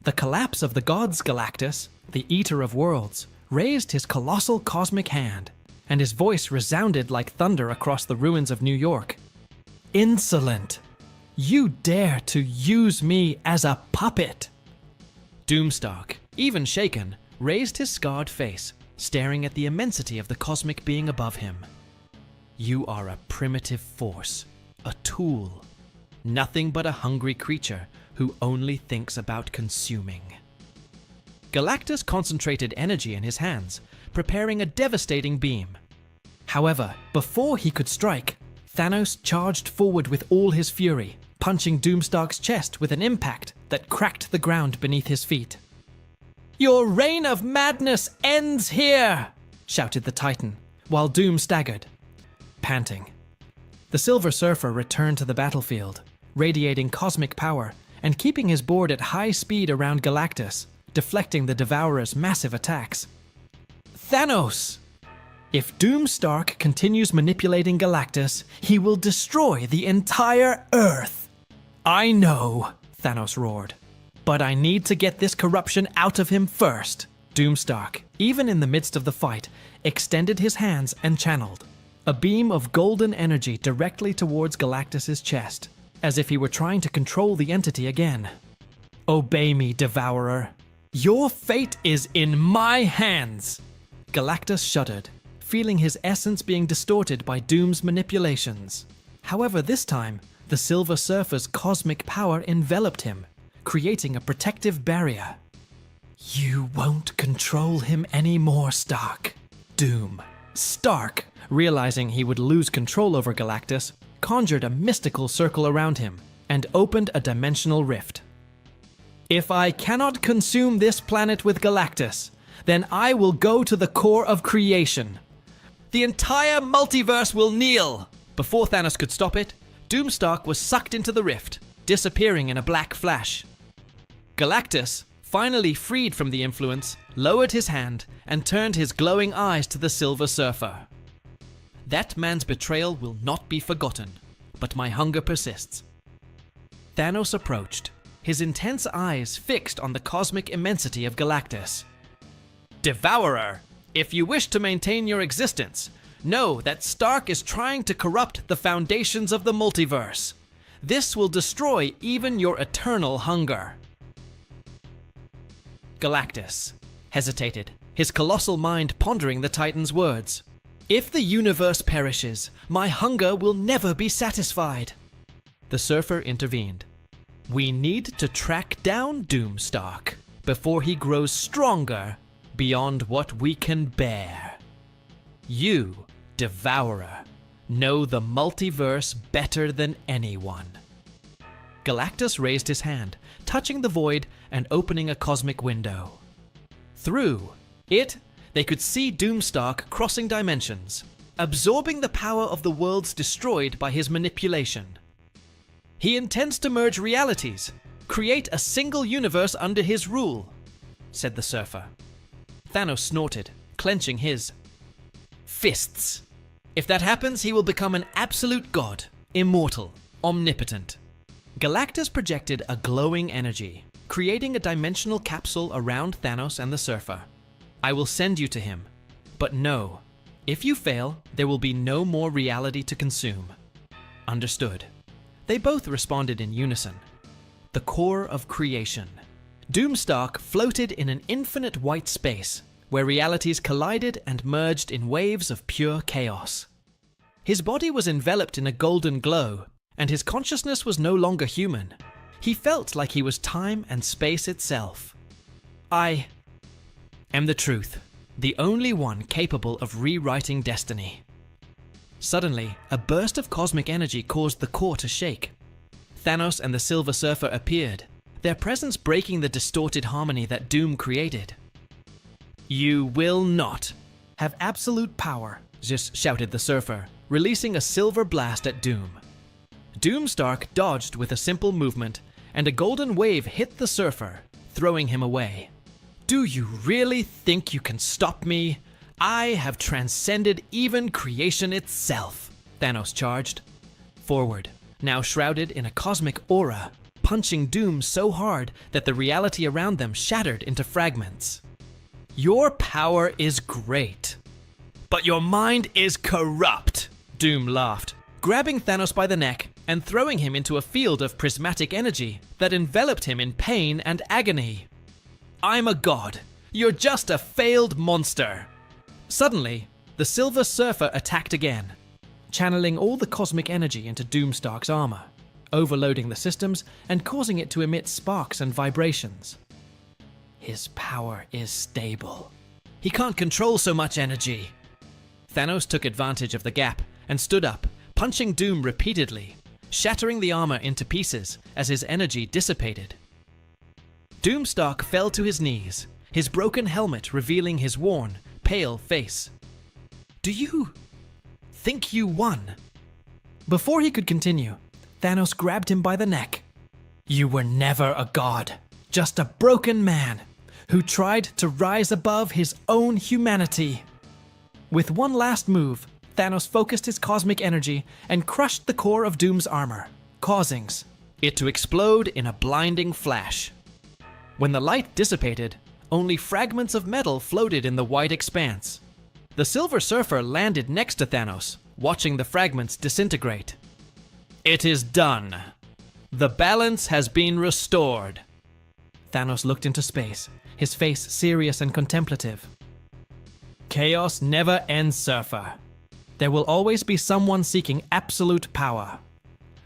The collapse of the gods Galactus, the Eater of Worlds, raised his colossal cosmic hand, and his voice resounded like thunder across the ruins of New York. "Insolent! You dare to use me as a puppet!" Doomstark, even shaken, raised his scarred face, staring at the immensity of the cosmic being above him. "You are a primitive force, a tool, nothing but a hungry creature who only thinks about consuming." Galactus concentrated energy in his hands, preparing a devastating beam. However, before he could strike, Thanos charged forward with all his fury, punching Doomstark's chest with an impact that cracked the ground beneath his feet. "Your reign of madness ends here!" shouted the Titan, while Doom staggered, panting. The Silver Surfer returned to the battlefield, radiating cosmic power and keeping his board at high speed around Galactus, deflecting the Devourer's massive attacks. "Thanos! If Doomstark continues manipulating Galactus, he will destroy the entire Earth!" "I know," Thanos roared, "but I need to get this corruption out of him first." Doomstark, even in the midst of the fight, extended his hands and channeled a beam of golden energy directly towards Galactus's chest, as if he were trying to control the entity again. "Obey me, Devourer. Your fate is in my hands!" Galactus shuddered, feeling his essence being distorted by Doom's manipulations. However, this time, the Silver Surfer's cosmic power enveloped him, creating a protective barrier. "You won't control him anymore, Stark." Stark, realizing he would lose control over Galactus, conjured a mystical circle around him and opened a dimensional rift. "If I cannot consume this planet with Galactus, then I will go to the core of creation. The entire multiverse will kneel!" Before Thanos could stop it, Doomstark was sucked into the rift, disappearing in a black flash. Galactus, finally freed from the influence, lowered his hand and turned his glowing eyes to the Silver Surfer. "That man's betrayal will not be forgotten, but my hunger persists." Thanos approached, his intense eyes fixed on the cosmic immensity of Galactus. "Devourer, if you wish to maintain your existence, know that Stark is trying to corrupt the foundations of the multiverse. This will destroy even your eternal hunger." Galactus hesitated, his colossal mind pondering the Titan's words. "If the universe perishes, my hunger will never be satisfied." The Surfer intervened. "We need to track down Doomstark before he grows stronger beyond what we can bear. You, Devourer, know the multiverse better than anyone." Galactus raised his hand, touching the void and opening a cosmic window. Through it, they could see Doomstark crossing dimensions, absorbing the power of the worlds destroyed by his manipulation. "He intends to merge realities, create a single universe under his rule," said the Surfer. Thanos snorted, clenching his fists. "If that happens, he will become an absolute god, immortal, omnipotent." Galactus projected a glowing energy, creating a dimensional capsule around Thanos and the Surfer. "I will send you to him, but know, if you fail, there will be no more reality to consume." "Understood." They both responded in unison. The core of creation. Doomstark floated in an infinite white space, where realities collided and merged in waves of pure chaos. His body was enveloped in a golden glow, and his consciousness was no longer human. He felt like he was time and space itself. I am the truth, the only one capable of rewriting destiny. Suddenly, a burst of cosmic energy caused the core to shake. Thanos and the Silver Surfer appeared, their presence breaking the distorted harmony that Doom created. "You will not have absolute power," just shouted the Surfer, releasing a silver blast at Doom. Doomstark dodged with a simple movement, and a golden wave hit the Surfer, throwing him away. "Do you really think you can stop me? I have transcended even creation itself," Thanos charged. Forward, now shrouded in a cosmic aura, punching Doom so hard that the reality around them shattered into fragments. "Your power is great, but your mind is corrupt," Doom laughed, grabbing Thanos by the neck and throwing him into a field of prismatic energy that enveloped him in pain and agony. "I'm a god. You're just a failed monster." Suddenly, the Silver Surfer attacked again, channeling all the cosmic energy into Doomstark's armor, overloading the systems and causing it to emit sparks and vibrations. "His power is stable. He can't control so much energy." Thanos took advantage of the gap and stood up, punching Doom repeatedly, shattering the armor into pieces as his energy dissipated. Doomstark fell to his knees, his broken helmet revealing his worn, pale face. "Do you think you won?" Before he could continue, Thanos grabbed him by the neck. "You were never a god, just a broken man who tried to rise above his own humanity." With one last move, Thanos focused his cosmic energy and crushed the core of Doom's armor, causing it to explode in a blinding flash. When the light dissipated, only fragments of metal floated in the white expanse. The Silver Surfer landed next to Thanos, watching the fragments disintegrate. "It is done. The balance has been restored." Thanos looked into space, his face serious and contemplative. "Chaos never ends, Surfer. There will always be someone seeking absolute power.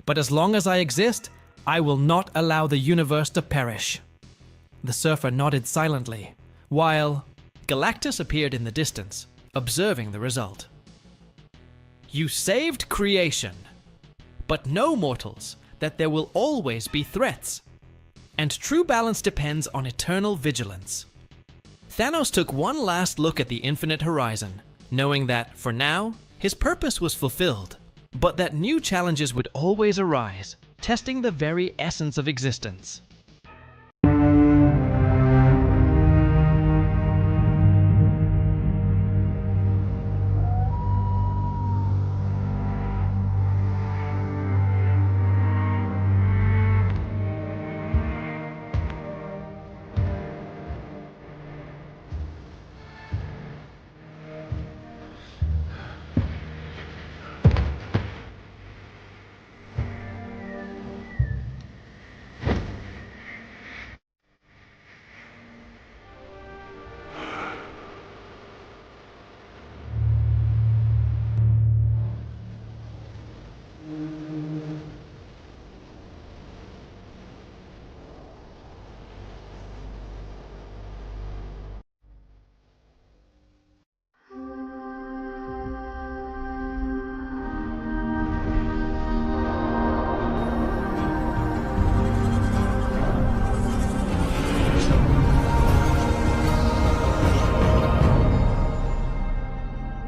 But as long as I exist, I will not allow the universe to perish." The Surfer nodded silently, while Galactus appeared in the distance, observing the result. "You saved creation, but know, mortals, that there will always be threats, and true balance depends on eternal vigilance." Thanos took one last look at the infinite horizon, knowing that, for now, his purpose was fulfilled, but that new challenges would always arise, testing the very essence of existence.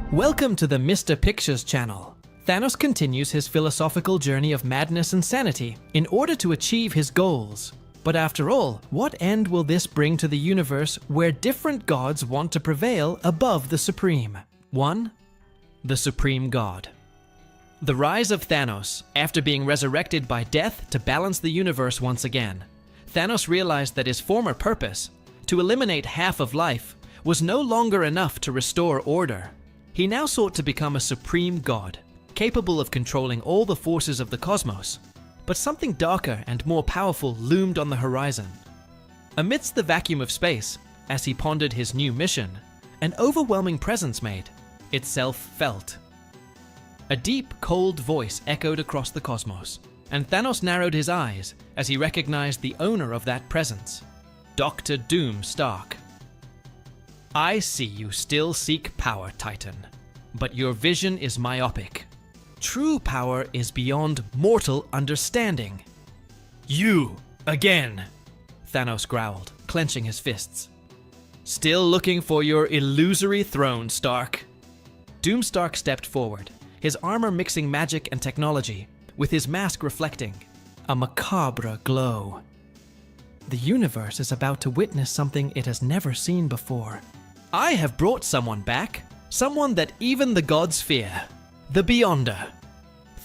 Welcome to the Mr. Pictures channel. Thanos continues his philosophical journey of madness and sanity in order to achieve his goals. But after all, what end will this bring to the universe where different gods want to prevail above the Supreme? 1. The Supreme God. The rise of Thanos, after being resurrected by death to balance the universe once again. Thanos realized that his former purpose, to eliminate half of life, was no longer enough to restore order. He now sought to become a supreme god, capable of controlling all the forces of the cosmos. But something darker and more powerful loomed on the horizon. Amidst the vacuum of space, as he pondered his new mission, an overwhelming presence made itself felt. A deep, cold voice echoed across the cosmos. and Thanos narrowed his eyes as he recognized the owner of that presence, Dr. Doomstark. I see you still seek power, Titan, but your vision is myopic. True power is beyond mortal understanding. You, again, Thanos growled, clenching his fists. Still looking for your illusory throne, Stark. Doomstark stepped forward, his armor mixing magic and technology, with his mask reflecting a macabre glow. The universe is about to witness something it has never seen before. I have brought someone back, someone that even the gods fear. The Beyonder.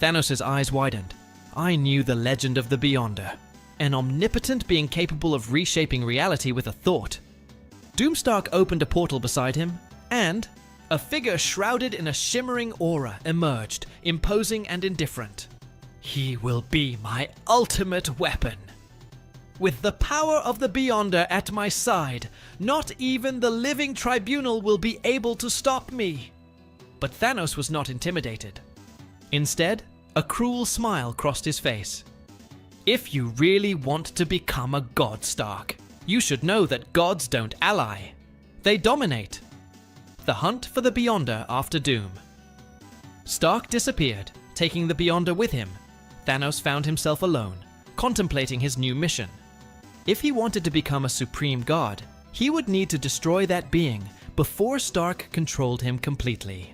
Thanos' eyes widened. I knew the legend of the Beyonder, an omnipotent being capable of reshaping reality with a thought. Doomstark opened a portal beside him, and a figure shrouded in a shimmering aura emerged, imposing and indifferent. He will be my ultimate weapon. With the power of the Beyonder at my side, not even the living tribunal will be able to stop me. But Thanos was not intimidated. Instead, a cruel smile crossed his face. If you really want to become a god, Stark, you should know that gods don't ally. They dominate. The hunt for the Beyonder after Doom. Stark disappeared, taking the Beyonder with him. Thanos found himself alone, contemplating his new mission. If he wanted to become a supreme god, he would need to destroy that being before Stark controlled him completely.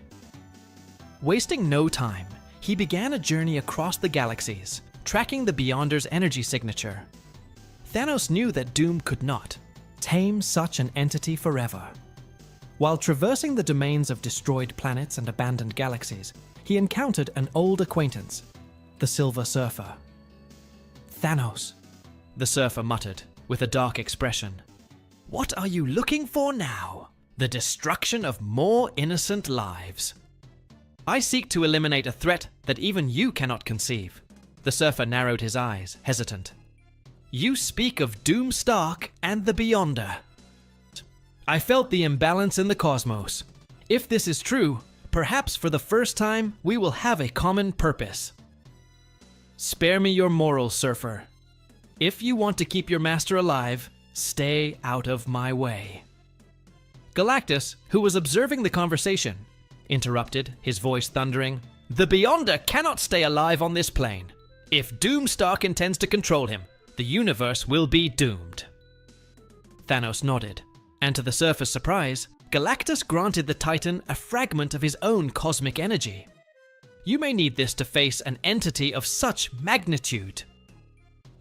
Wasting no time, he began a journey across the galaxies, tracking the Beyonder's energy signature. Thanos knew that Doom could not tame such an entity forever. While traversing the domains of destroyed planets and abandoned galaxies, he encountered an old acquaintance, the Silver Surfer. Thanos, the Surfer muttered, with a dark expression. What are you looking for now? The destruction of more innocent lives. I seek to eliminate a threat that even you cannot conceive. The Surfer narrowed his eyes, hesitant. You speak of Doomstark and the Beyonder. I felt the imbalance in the cosmos. If this is true, perhaps for the first time we will have a common purpose. Spare me your morals, Surfer. If you want to keep your master alive, stay out of my way. Galactus, who was observing the conversation, interrupted, his voice thundering. The Beyonder cannot stay alive on this plane. If Doomstark intends to control him, the universe will be doomed. Thanos nodded, and to the Surfer's surprise, Galactus granted the Titan a fragment of his own cosmic energy. You may need this to face an entity of such magnitude.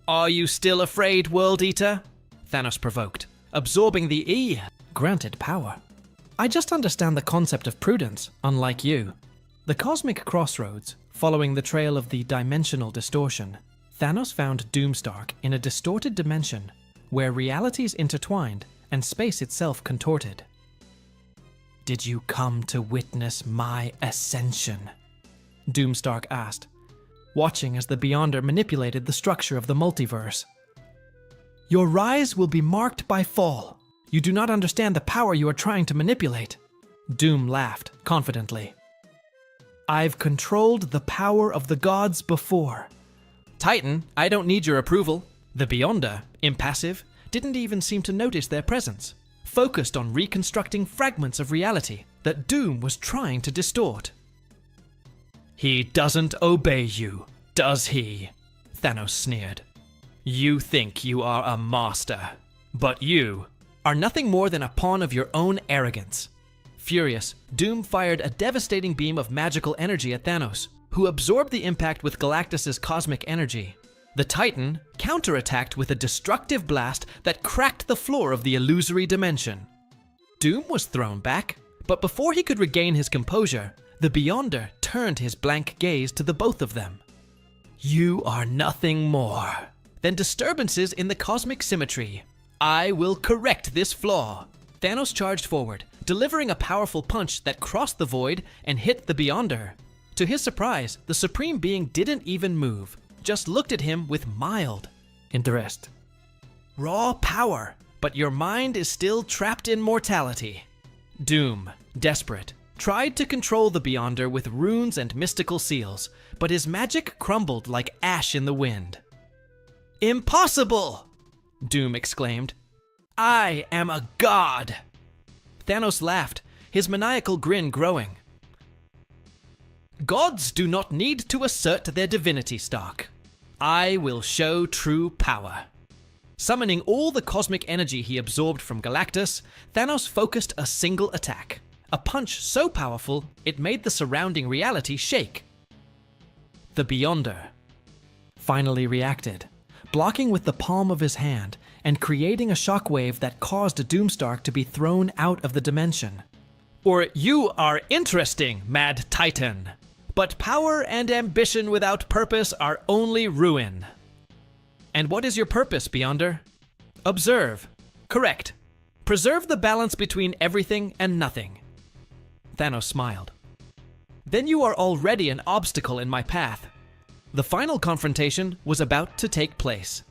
Are you still afraid, World Eater? Thanos provoked, absorbing the granted power. I just understand the concept of prudence, unlike you. The cosmic crossroads, following the trail of the dimensional distortion, Thanos found Doomstark in a distorted dimension where realities intertwined and space itself contorted. Did you come to witness my ascension? Doomstark asked, watching as the Beyonder manipulated the structure of the multiverse. Your rise will be marked by fall. You do not understand the power you are trying to manipulate. Doom laughed confidently. I've controlled the power of the gods before. Titan, I don't need your approval. The Beyonder, impassive, didn't even seem to notice their presence, focused on reconstructing fragments of reality that Doom was trying to distort. He doesn't obey you, does he? Thanos sneered. You think you are a master, but you are nothing more than a pawn of your own arrogance. Furious, Doom fired a devastating beam of magical energy at Thanos, who absorbed the impact with Galactus' cosmic energy. The Titan counterattacked with a destructive blast that cracked the floor of the illusory dimension. Doom was thrown back, but before he could regain his composure, the Beyonder turned his blank gaze to the both of them. You are nothing more than disturbances in the cosmic symmetry. I will correct this flaw. Thanos charged forward, delivering a powerful punch that crossed the void and hit the Beyonder. To his surprise, the Supreme Being didn't even move, just looked at him with mild interest. Raw power, but your mind is still trapped in mortality. Doom, desperate, tried to control the Beyonder with runes and mystical seals, but his magic crumbled like ash in the wind. "Impossible!" Doom exclaimed. "I am a god!" Thanos laughed, his maniacal grin growing. "Gods do not need to assert their divinity, Stark. I will show true power." Summoning all the cosmic energy he absorbed from Galactus, Thanos focused a single attack. A punch so powerful, it made the surrounding reality shake. The Beyonder finally reacted, blocking with the palm of his hand and creating a shockwave that caused Doomstark to be thrown out of the dimension. "Or you are interesting, Mad Titan. But power and ambition without purpose are only ruin." "And what is your purpose, Beyonder?" "Observe. Correct. Preserve the balance between everything and nothing." Thanos smiled. "Then you are already an obstacle in my path." The final confrontation was about to take place.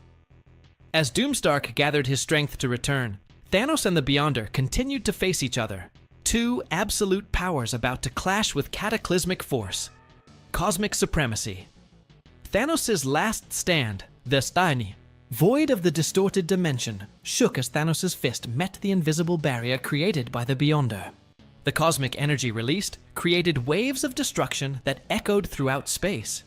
As Doomstark gathered his strength to return, Thanos and the Beyonder continued to face each other. Two absolute powers about to clash with cataclysmic force. Cosmic supremacy. Thanos' last stand, the Steini, void of the distorted dimension, shook as Thanos' fist met the invisible barrier created by the Beyonder. The cosmic energy released created waves of destruction that echoed throughout space.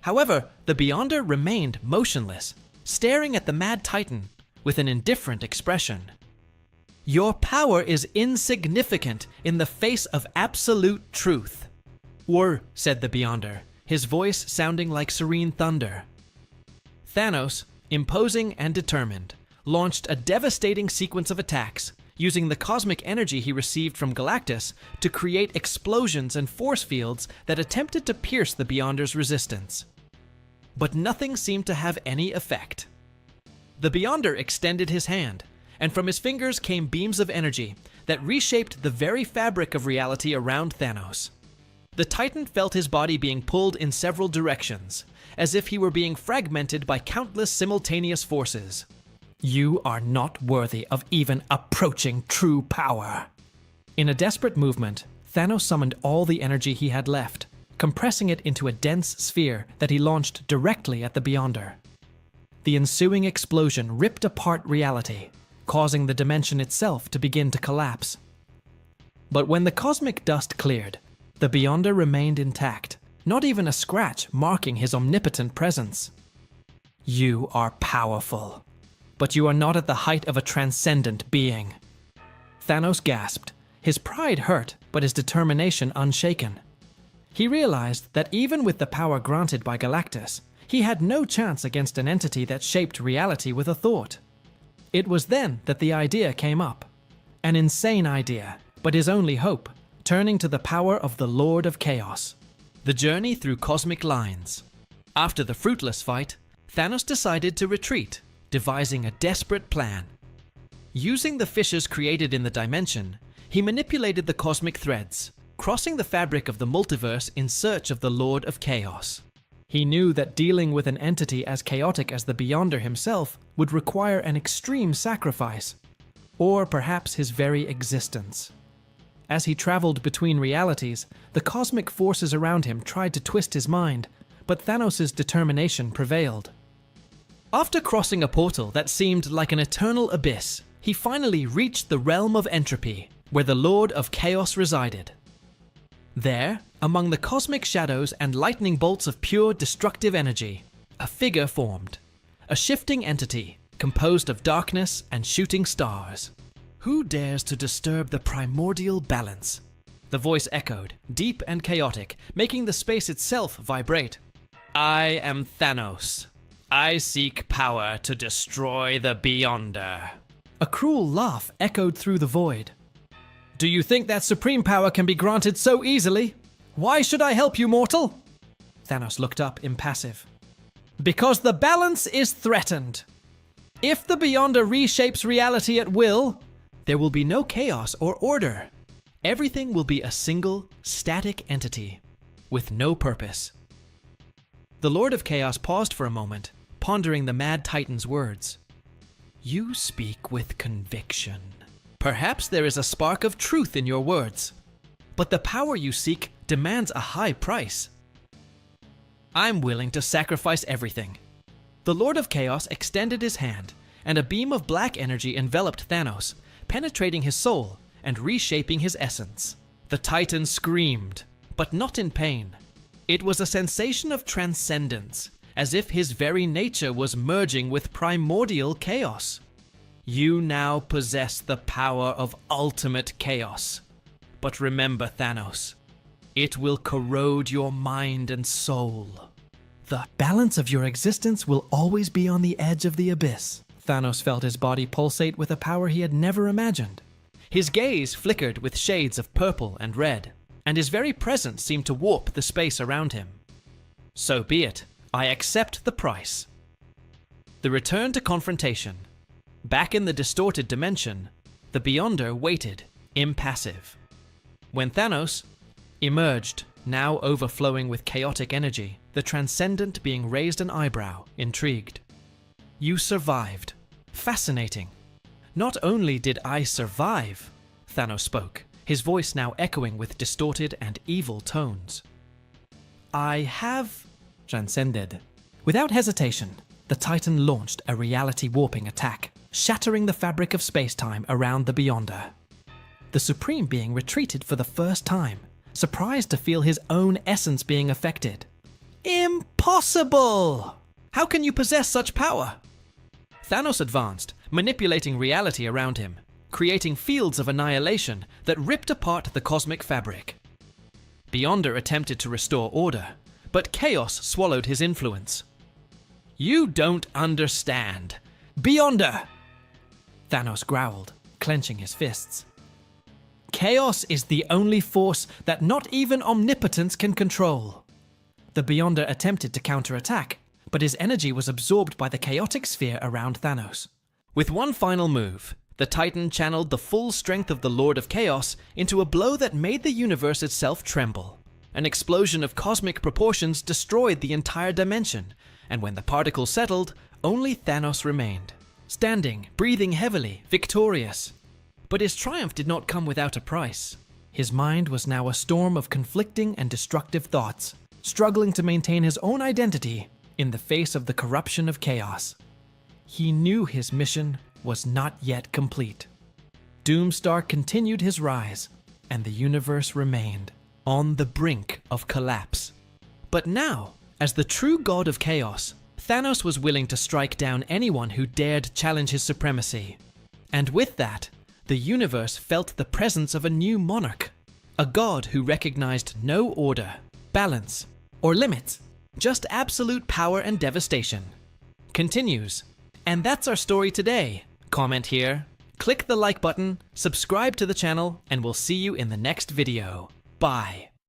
However, the Beyonder remained motionless, staring at the Mad Titan with an indifferent expression. "Your power is insignificant in the face of absolute truth." "Were," said the Beyonder, his voice sounding like serene thunder. Thanos, imposing and determined, launched a devastating sequence of attacks, using the cosmic energy he received from Galactus to create explosions and force fields that attempted to pierce the Beyonder's resistance. But nothing seemed to have any effect. The Beyonder extended his hand, and from his fingers came beams of energy that reshaped the very fabric of reality around Thanos. The Titan felt his body being pulled in several directions, as if he were being fragmented by countless simultaneous forces. "You are not worthy of even approaching true power." In a desperate movement, Thanos summoned all the energy he had left, compressing it into a dense sphere that he launched directly at the Beyonder. The ensuing explosion ripped apart reality, causing the dimension itself to begin to collapse. But when the cosmic dust cleared, the Beyonder remained intact, not even a scratch marking his omnipotent presence. "You are powerful, but you are not at the height of a transcendent being." Thanos gasped, his pride hurt, but his determination unshaken. He realized that even with the power granted by Galactus, he had no chance against an entity that shaped reality with a thought. It was then that the idea came up. An insane idea, but his only hope, turning to the power of the Lord of Chaos. The journey through cosmic lines. After the fruitless fight, Thanos decided to retreat, devising a desperate plan. Using the fissures created in the dimension, he manipulated the cosmic threads, crossing the fabric of the multiverse in search of the Lord of Chaos. He knew that dealing with an entity as chaotic as the Beyonder himself would require an extreme sacrifice, or perhaps his very existence. As he traveled between realities, the cosmic forces around him tried to twist his mind, but Thanos' determination prevailed. After crossing a portal that seemed like an eternal abyss, he finally reached the realm of entropy, where the Lord of Chaos resided. There, among the cosmic shadows and lightning bolts of pure destructive energy, a figure formed, a shifting entity composed of darkness and shooting stars. "Who dares to disturb the primordial balance?" The voice echoed, deep and chaotic, making the space itself vibrate. "I am Thanos. I seek power to destroy the Beyonder." A cruel laugh echoed through the void. "Do you think that supreme power can be granted so easily? Why should I help you, mortal?" Thanos looked up, impassive. "Because the balance is threatened. If the Beyonder reshapes reality at will, there will be no chaos or order. Everything will be a single, static entity, with no purpose." The Lord of Chaos paused for a moment, pondering the Mad Titan's words. "You speak with conviction. Perhaps there is a spark of truth in your words. but the power you seek demands a high price. I'm willing to sacrifice everything. The Lord of Chaos extended his hand, and a beam of black energy enveloped Thanos, penetrating his soul and reshaping his essence. The Titan screamed, but not in pain. It was a sensation of transcendence, as if his very nature was merging with primordial chaos. You now possess the power of ultimate chaos. But remember, Thanos, it will corrode your mind and soul. The balance of your existence will always be on the edge of the abyss. Thanos felt his body pulsate with a power he had never imagined. His gaze flickered with shades of purple and red, and his very presence seemed to warp the space around him. So be it. I accept the price. The return to confrontation. Back in the distorted dimension, the Beyonder waited, impassive. When Thanos emerged, now overflowing with chaotic energy, the Transcendent being raised an eyebrow, intrigued. You survived. Fascinating. Not only did I survive, Thanos spoke, his voice now echoing with distorted and evil tones. I have transcended. Without hesitation, the Titan launched a reality-warping attack, shattering the fabric of space-time around the Beyonder. The Supreme Being retreated for the first time, surprised to feel his own essence being affected. Impossible! How can you possess such power? Thanos advanced, manipulating reality around him, creating fields of annihilation that ripped apart the cosmic fabric. Beyonder attempted to restore order, but chaos swallowed his influence. You don't understand. Beyonder! Thanos growled, clenching his fists. Chaos is the only force that not even omnipotence can control. The Beyonder attempted to counterattack, but his energy was absorbed by the chaotic sphere around Thanos. With one final move, the Titan channeled the full strength of the Lord of Chaos into a blow that made the universe itself tremble. An explosion of cosmic proportions destroyed the entire dimension, and when the particles settled, only Thanos remained, standing, breathing heavily, victorious. But his triumph did not come without a price. His mind was now a storm of conflicting and destructive thoughts, struggling to maintain his own identity in the face of the corruption of chaos. He knew his mission was not yet complete. Doomstark continued his rise, and the universe remained on the brink of collapse. But now, as the true god of chaos, Thanos was willing to strike down anyone who dared challenge his supremacy. And with that, the universe felt the presence of a new monarch, a god who recognized no order, balance, or limits, just absolute power and devastation. Continues. And that's our story today. Comment here, click the like button, subscribe to the channel, and we'll see you in the next video. Bye.